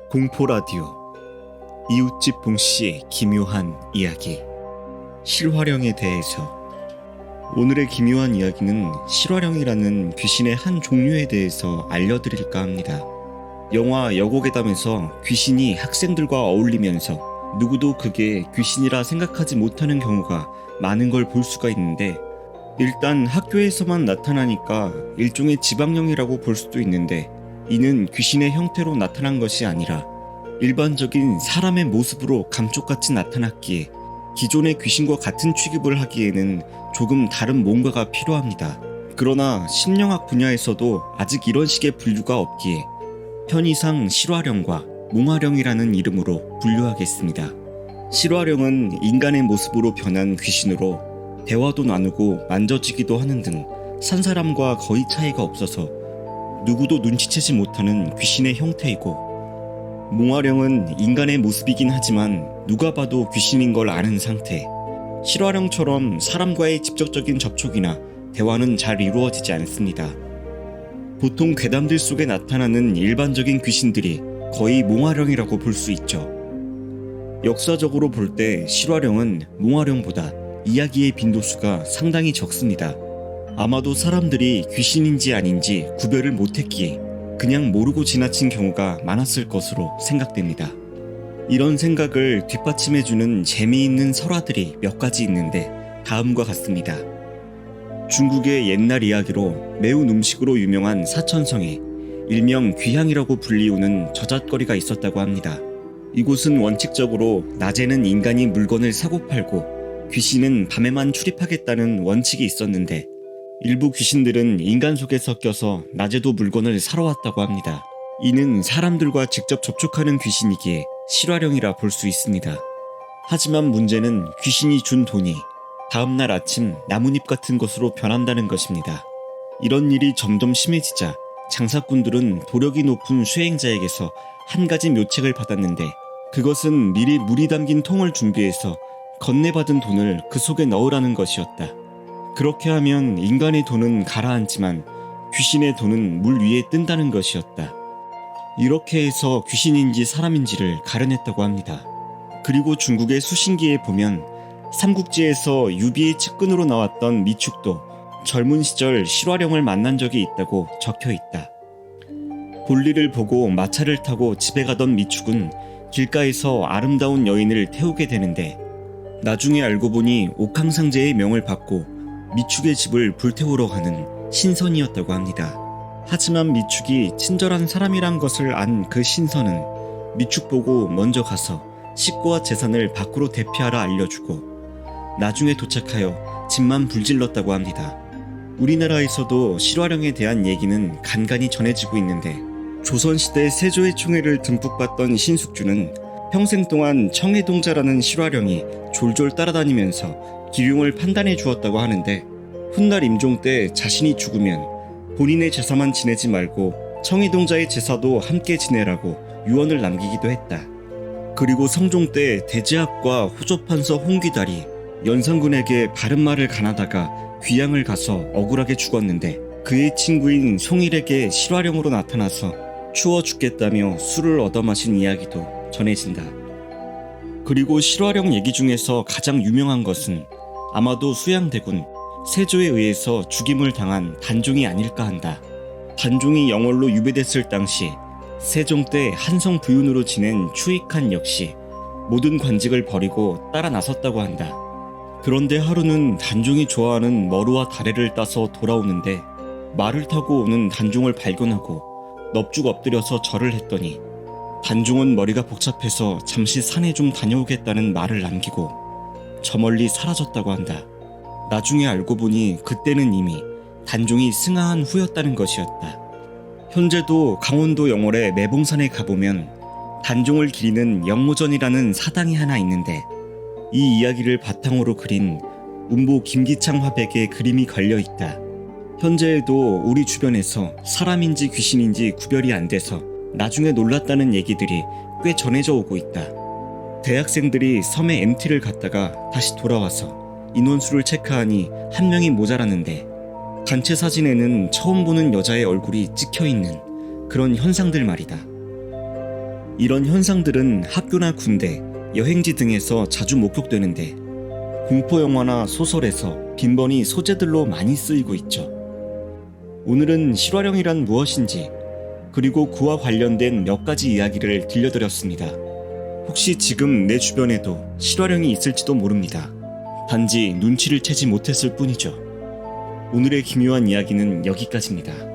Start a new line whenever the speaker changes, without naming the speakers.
공포라디오 이웃집 봉씨의 기묘한 이야기 실화령에 대해서. 오늘의 기묘한 이야기는 실화령이라는 귀신의 한 종류에 대해서 알려드릴까 합니다. 영화 여고괴담에서 귀신이 학생들과 어울리면서 누구도 그게 귀신이라 생각하지 못하는 경우가 많은 걸 볼 수가 있는데, 일단 학교에서만 나타나니까 일종의 지방령이라고 볼 수도 있는데, 이는 귀신의 형태로 나타난 것이 아니라 일반적인 사람의 모습으로 감쪽같이 나타났기에 기존의 귀신과 같은 취급을 하기에는 조금 다른 뭔가가 필요합니다. 그러나 심령학 분야에서도 아직 이런 식의 분류가 없기에 편의상 실화령과 몽화령이라는 이름으로 분류하겠습니다. 실화령은 인간의 모습으로 변한 귀신으로 대화도 나누고 만져지기도 하는 등 산 사람과 거의 차이가 없어서 누구도 눈치채지 못하는 귀신의 형태이고, 몽화령은 인간의 모습이긴 하지만 누가 봐도 귀신인 걸 아는 상태. 실화령처럼 사람과의 직접적인 접촉이나 대화는 잘 이루어지지 않습니다. 보통 괴담들 속에 나타나는 일반적인 귀신들이 거의 몽화령이라고 볼 수 있죠. 역사적으로 볼 때 실화령은 몽화령보다 이야기의 빈도수가 상당히 적습니다. 아마도 사람들이 귀신인지 아닌지 구별을 못했기에 그냥 모르고 지나친 경우가 많았을 것으로 생각됩니다. 이런 생각을 뒷받침해주는 재미있는 설화들이 몇 가지 있는데 다음과 같습니다. 중국의 옛날 이야기로 매운 음식으로 유명한 사천성에 일명 귀향이라고 불리우는 저잣거리가 있었다고 합니다. 이곳은 원칙적으로 낮에는 인간이 물건을 사고 팔고 귀신은 밤에만 출입하겠다는 원칙이 있었는데, 일부 귀신들은 인간 속에 섞여서 낮에도 물건을 사러 왔다고 합니다. 이는 사람들과 직접 접촉하는 귀신이기에 실화령이라 볼 수 있습니다. 하지만 문제는 귀신이 준 돈이 다음날 아침 나뭇잎 같은 것으로 변한다는 것입니다. 이런 일이 점점 심해지자 장사꾼들은 도력이 높은 수행자에게서 한 가지 묘책을 받았는데, 그것은 미리 물이 담긴 통을 준비해서 건네받은 돈을 그 속에 넣으라는 것이었다. 그렇게 하면 인간의 돈은 가라앉지만 귀신의 돈은 물 위에 뜬다는 것이었다. 이렇게 해서 귀신인지 사람인지를 가려냈다고 합니다. 그리고 중국의 수신기에 보면 삼국지에서 유비의 측근으로 나왔던 미축도 젊은 시절 실화령을 만난 적이 있다고 적혀 있다. 볼일을 보고 마차를 타고 집에 가던 미축은 길가에서 아름다운 여인을 태우게 되는데, 나중에 알고 보니 옥황상제의 명을 받고 미축의 집을 불태우러 가는 신선이었다고 합니다. 하지만 미축이 친절한 사람이란 것을 안 그 신선은 미축 보고 먼저 가서 식구와 재산을 밖으로 대피하라 알려주고 나중에 도착하여 집만 불질렀다고 합니다. 우리나라에서도 실화령에 대한 얘기는 간간히 전해지고 있는데, 조선시대 세조의 총애를 듬뿍 받던 신숙주는 평생 동안 청해동자라는 실화령이 졸졸 따라다니면서 기륭을 판단해 주었다고 하는데, 훗날 임종 때 자신이 죽으면 본인의 제사만 지내지 말고 청해동자의 제사도 함께 지내라고 유언을 남기기도 했다. 그리고 성종 때 대제학과 호조판서 홍귀달이 연산군에게 바른 말을 가나다가 귀양을 가서 억울하게 죽었는데, 그의 친구인 송일에게 실화령으로 나타나서 추워 죽겠다며 술을 얻어 마신 이야기도 전해진다. 그리고 실화령 얘기 중에서 가장 유명한 것은 아마도 수양대군 세조에 의해서 죽임을 당한 단종이 아닐까 한다. 단종이 영월로 유배됐을 당시 세종 때 한성 부윤으로 지낸 추익한 역시 모든 관직을 버리고 따라 나섰다고 한다. 그런데 하루는 단종이 좋아하는 머루와 다래를 따서 돌아오는데, 말을 타고 오는 단종을 발견하고 넙죽 엎드려서 절을 했더니 단종은 머리가 복잡해서 잠시 산에 좀 다녀오겠다는 말을 남기고 저 멀리 사라졌다고 한다. 나중에 알고 보니 그때는 이미 단종이 승하한 후였다는 것이었다. 현재도 강원도 영월의 매봉산에 가보면 단종을 기리는 영모전이라는 사당이 하나 있는데, 이 이야기를 바탕으로 그린 운보 김기창 화백의 그림이 걸려있다. 현재에도 우리 주변에서 사람인지 귀신인지 구별이 안 돼서 나중에 놀랐다는 얘기들이 꽤 전해져 오고 있다. 대학생들이 섬에 MT를 갔다가 다시 돌아와서 인원수를 체크하니 한 명이 모자라는데, 단체 사진에는 처음 보는 여자의 얼굴이 찍혀있는 그런 현상들 말이다. 이런 현상들은 학교나 군대, 여행지 등에서 자주 목격되는데 공포영화나 소설에서 빈번히 소재들로 많이 쓰이고 있죠. 오늘은 실화령이란 무엇인지 그리고 그와 관련된 몇 가지 이야기를 들려드렸습니다. 혹시 지금 내 주변에도 실화령이 있을지도 모릅니다. 단지 눈치를 채지 못했을 뿐이죠. 오늘의 기묘한 이야기는 여기까지입니다.